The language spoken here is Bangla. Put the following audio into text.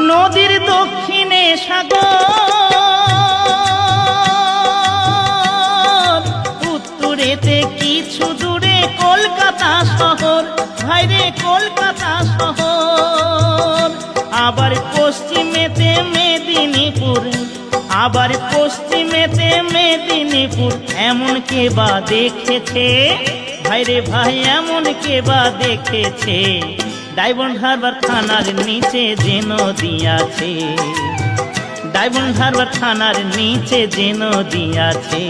নদীর দক্ষিণে সাগর, উত্তরেতে কিছু দূরে কলকাতা শহর, ভাইরে কলকাতা শহর। আবার পশ্চিমেতে মেদিনীপুর, আবার পশ্চিমেতে মেদিনীপুর, এমন কে বা দেখেছে ভাইরে ভাই, এমন কে বা দেখেছে। ডায়মন্ড হারবার থানার নিচে যে নদী আছে, ডায়মন্ড হারবার থানার নিচে যে নদী আছে।